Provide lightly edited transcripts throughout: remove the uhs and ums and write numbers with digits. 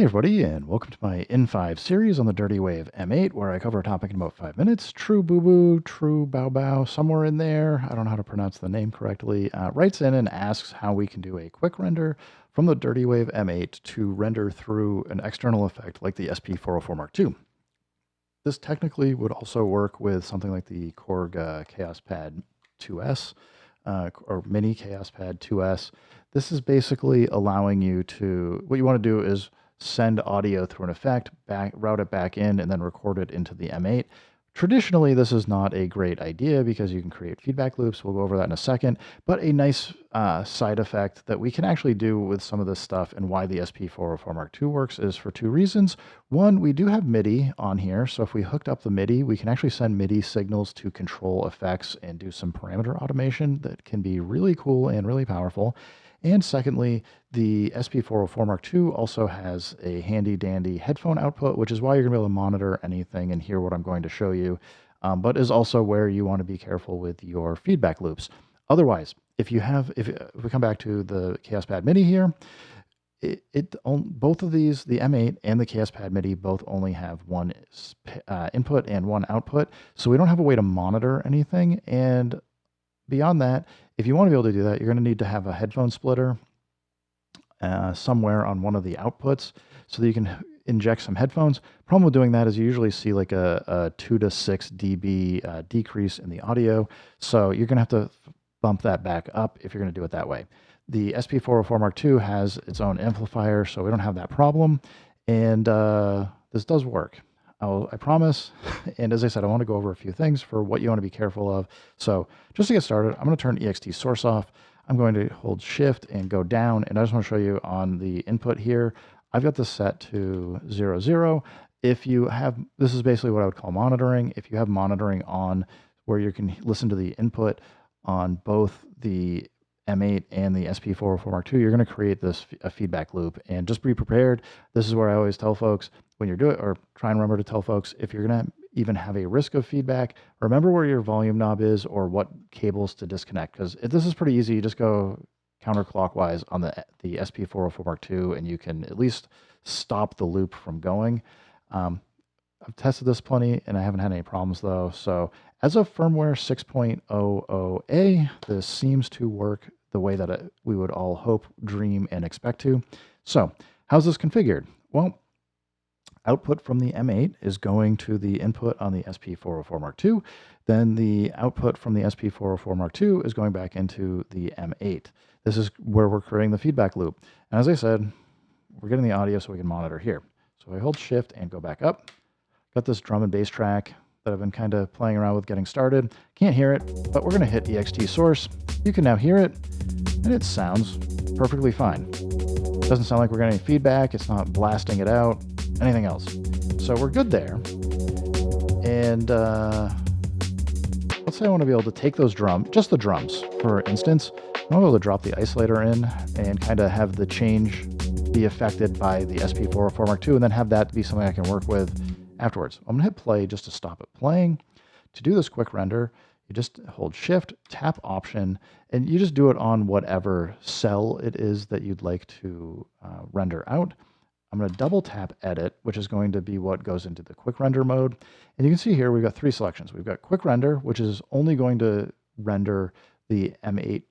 Hey everybody, and welcome to my N5 series on the Dirtywave M8, where I cover a topic in about 5 minutes. True Boo Boo, True Bow Bow, somewhere in there, I don't know how to pronounce the name correctly, writes in and asks how we can do a quick render from the Dirtywave M8 to render through an external effect like the SP404 Mark II. This technically would also work with something like the Korg Chaos Pad 2S or Mini Chaos Pad 2S. This is basically allowing you to, what you want to do is send audio through an effect, route it back in, and then record it into the M8. Traditionally, this is not a great idea because you can create feedback loops. We'll go over that in a second. But a nice side effect that we can actually do with some of this stuff and why the SP404 Mark II works is for two reasons. One, we do have MIDI on here. So if we hooked up the MIDI, we can actually send MIDI signals to control effects and do some parameter automation that can be really cool and really powerful. And secondly, the SP404 Mark II also has a handy dandy headphone output, which is why you're going to be able to monitor anything and hear what I'm going to show you, but is also where you want to be careful with your feedback loops. Otherwise, if we come back to the Chaos Pad Mini here, both of these, the M8 and the Chaos Pad MIDI, both only have one input and one output, so we don't have a way to monitor anything. And beyond that, if you want to be able to do that, you're going to need to have a headphone splitter somewhere on one of the outputs so that you can inject some headphones. Problem with doing that is you usually see like a 2 to 6 dB decrease in the audio. So you're going to have to bump that back up if you're going to do it that way. The SP404 Mark II has its own amplifier, so we don't have that problem. And this does work. I promise. And as I said, I want to go over a few things for what you want to be careful of. So just to get started, I'm going to turn ext source off. I'm going to hold shift and go down. And I just want to show you on the input here, I've got this set to 0, 0. If you have, this is basically what I would call monitoring. If you have monitoring on where you can listen to the input on both the M8 and the SP404 Mark II, you're going to create a feedback loop. And just be prepared. This is where I always tell folks, when you're doing it, or try and remember to tell folks, if you're going to even have a risk of feedback, remember where your volume knob is or what cables to disconnect, because this is pretty easy. You just go counterclockwise on the SP404 Mark II, and you can at least stop the loop from going. I've tested this plenty, and I haven't had any problems, though. So as of firmware 6.00a, this seems to work the way that we would all hope, dream, and expect to. So how's this configured? Well, output from the M8 is going to the input on the SP404 Mark II. Then the output from the SP404 Mark II is going back into the M8. This is where we're creating the feedback loop. And as I said, we're getting the audio so we can monitor here. So I hold shift and go back up. Got this drum and bass track that I've been kind of playing around with getting started. Can't hear it, but we're going to hit ext source. You can now hear it, and it sounds perfectly fine. Doesn't sound like we're getting any feedback. It's not blasting it out, anything else. So we're good there. And let's say I want to be able to take those drums, just the drums, for instance. I want to be able to drop the isolator in and kind of have the change be affected by the SP404 Mark II, and then have that be something I can work with afterwards. I'm going to hit play just to stop it playing. To do this quick render, you just hold shift, tap option, and you just do it on whatever cell it is that you'd like to render out. I'm going to double tap edit, which is going to be what goes into the quick render mode. And you can see here we've got three selections. We've got quick render, which is only going to render the M8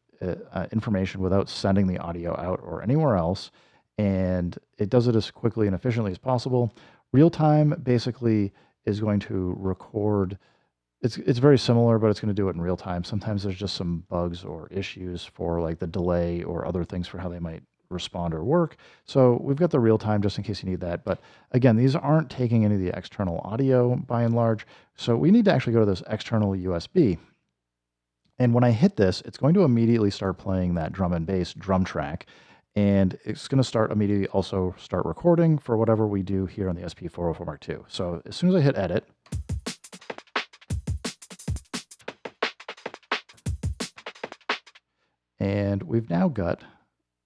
information without sending the audio out or anywhere else. And it does it as quickly and efficiently as possible. Real time basically is going to record. It's very similar, but it's going to do it in real time. Sometimes there's just some bugs or issues for like the delay or other things for how they might respond or work. So we've got the real time just in case you need that. But again, these aren't taking any of the external audio by and large. So we need to actually go to this external USB. And when I hit this, it's going to immediately start playing that drum and bass drum track. And it's going to start immediately also start recording for whatever we do here on the SP404 Mark II. So as soon as I hit edit, and we've now got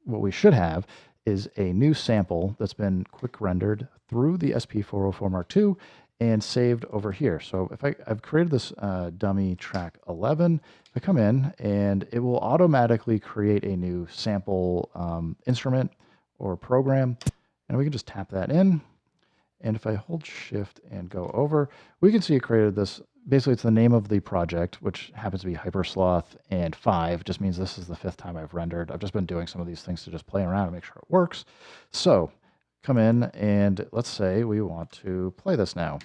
what we should have is a new sample that's been quick rendered through the SP404 Mark II and saved over here. So if I've created this dummy track 11, if I come in and it will automatically create a new sample instrument or program. And And we can just tap that in. And if I hold shift and go over, we can see it created this. Basically, it's the name of the project, which happens to be Hypersloth, and 5 just means this is the 5th time I've rendered. I've just been doing some of these things to just play around and make sure it works. So come in and let's say we want to play this now.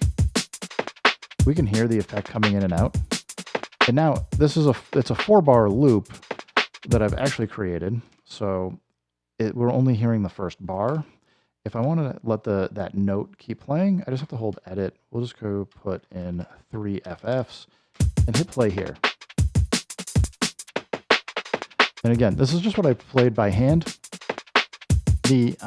We can hear the effect coming in and out. And now this is it's a 4-bar loop that I've actually created. So we're only hearing the first bar. If I want to let that note keep playing, I just have to hold edit. We'll just go put in 3 FFs and hit play here. And again, this is just what I played by hand. The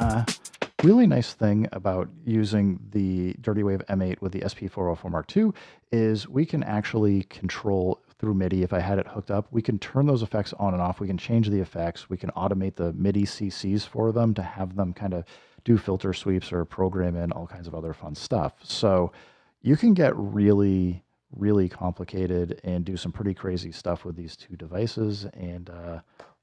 really nice thing about using the Dirtywave M8 with the SP404 Mark II is we can actually control through MIDI. If I had it hooked up, we can turn those effects on and off. We can change the effects. We can automate the MIDI CCs for them to have them kind of do filter sweeps or program in all kinds of other fun stuff. So you can get really, really complicated and do some pretty crazy stuff with these 2 devices. And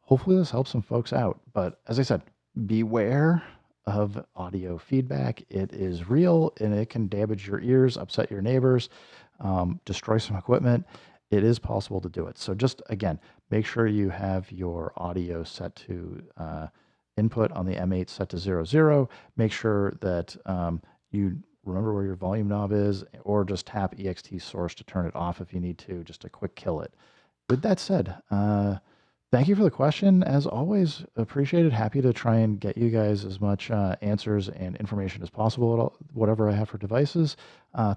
hopefully this helps some folks out. But as I said, beware of audio feedback. It is real and it can damage your ears, upset your neighbors, destroy some equipment. It is possible to do it. So just, again, make sure you have your audio set to input on the M8 set to 00. Make sure that you remember where your volume knob is, or just tap EXT source to turn it off if you need to, just to quick kill it. With that said, thank you for the question. As always, appreciate it. Happy to try and get you guys as much answers and information as possible, whatever I have for devices.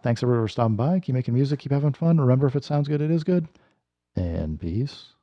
Thanks everyone for stopping by. Keep making music, keep having fun. Remember, if it sounds good, it is good. And peace.